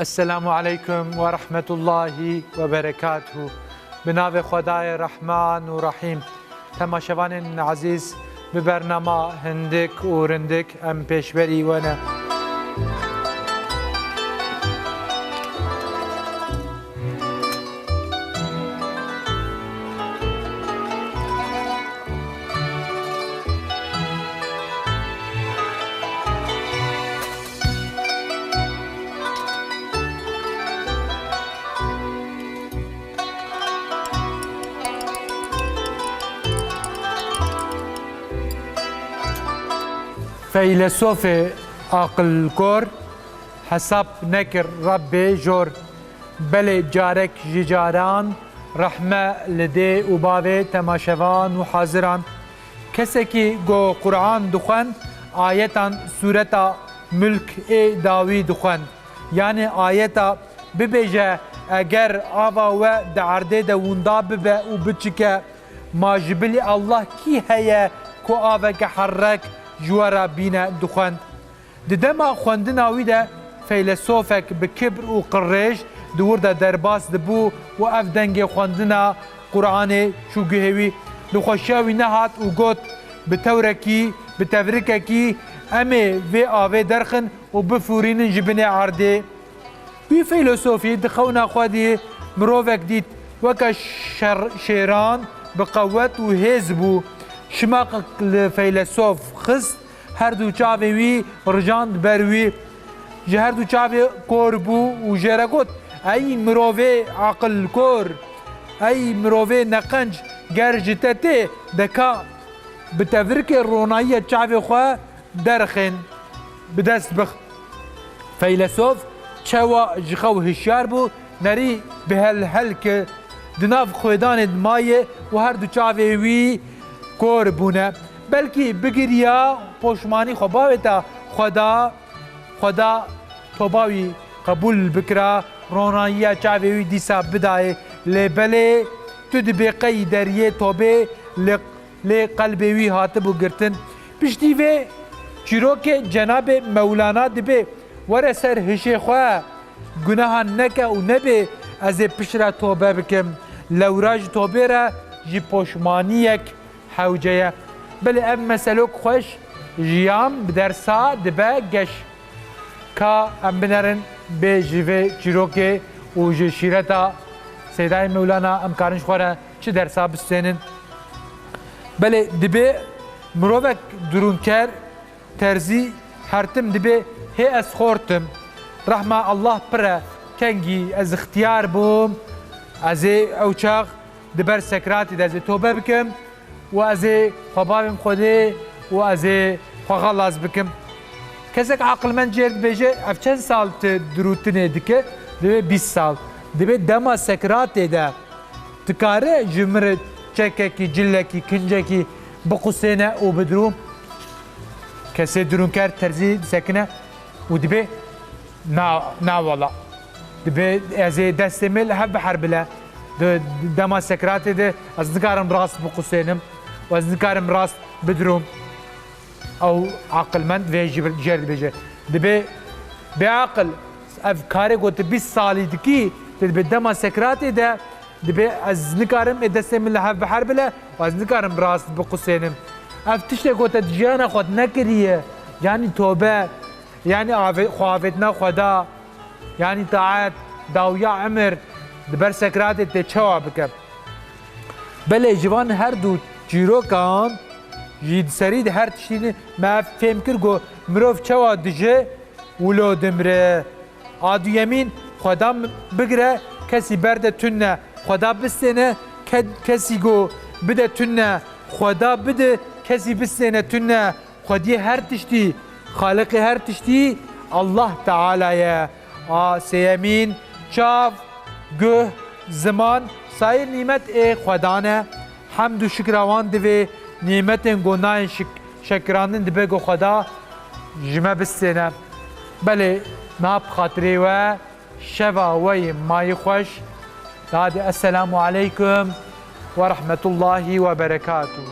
السلام عليكم ورحمة الله وبركاته. بناو خدای رحمان و رحیم. تماشاوان عزیز به برنامه هندک و رندک ام پیشبری ونه. فیلسوف عقل کور حساب نکر رب جور بله جارک جاران رحمه لده و باوه تماشوان و حاضران کسی که گو قرآن دخوان آیتان سورتا ملک ای داوی دخوان یعنی آیتا ببیجه اگر آوا و دعرده دوندا ببه و بچکه ما جبلی الله کی هیه کو آوه که حرک جوارا بينا دخان دما خوندنا ويدا فيلسوفك بكبر وقريش دور دا درباس دبو واف دنگي خوندنا قرآن شو جهوي لخوشاوي نهات وقوت بتوركي بتفرككي امي في آوي درخن وبفورين جبني عردي وي فيلسوفي دخونا خوادي مروفك ديت وكا شيران بقوت وهزبو شماق الفيلسوف خست هر دو چاوی وی رجاند بروی جهر دو چاوی کوربو و جرگوت ای مروه عقل کور ای مروه نقنج گرجتته دکا بتفرک رونایی چاوی خواه درخن بدست بخ فيلسوف چوا جخو هشیار بو نری به هل که دناف خویدان مایه و هر دو چاوی وی کور بونه بلکی بگریا پشمانی خباوتا خدا توباوی قبول بکرا رونایی چاوی دیسا بدای لبله تو دبی قی دریه توبه لقلبی هاتبو گرتن پشتی و چیروک جناب مولانا دبی ور سر هشه خواه گناه نکه و نبی از پشرا توبه بکم لوراج توبه را جی پشمانی یک حوجه بله ام مسلوک خوش جیام بدرسا دبه گش که ام بنرن به جیوه چیروکه و جی شیرتا سیدای مولانا ام کارنش خوره چه درسا بستینن بله دبه مروفک درونکر ترزی هرتم دبه هی از خورتم رحمه الله پره کنگی از اختیار بوم از اوچاق دبر سکراتی دازه توبه بکم و از خبابم خوده و از خغلاز بکم کسک عقل من جرد بیجه اف چند سال دروتنه دکه دبه 20 سال دبه دما سکرات ده تکاره جمر چککی جلکی کنجکی بقصینه و بدروم کسی درون کرد ترزی سکنه و دبه نا والا دبه از دستمل هب حربله دما سکرات ده از نکارم راست بقصینم و از نکارم راست بدروم او عقل من ویجی جرد بیجه دبی بعقل افکاری گوت 20 سالی دکی دبی دما سکراتی ده دبی از نکارم دستم لحف بحر بله و از نکارم راست بقصینم افتشت گوت جیانا خود نکریه یعنی توبه یعنی خوافتنا خدا یعنی طاعت داویا عمر دبر سکراتی ته چوا بکم بله جوان هر دو جیرو کان جید سرید هر تشتینه ما فهم کر گو مروف چوا دجه ولو دمره آدو یمین خدا بگره کسی برده تنه خدا بستنه کسی گو بده تنه خدا بده کسی بستنه تنه خودی هر تشتی خالق هر تشتی الله تعالی سیمین چاف گه زمان سایر نعمت خدانه حمد و شکروان دوی نعمت گناه شکرانن دبه گو خدا جمع بستینه بله ناب خاطری و شفا وی مای خوش داده السلام علیکم و رحمت الله و برکاته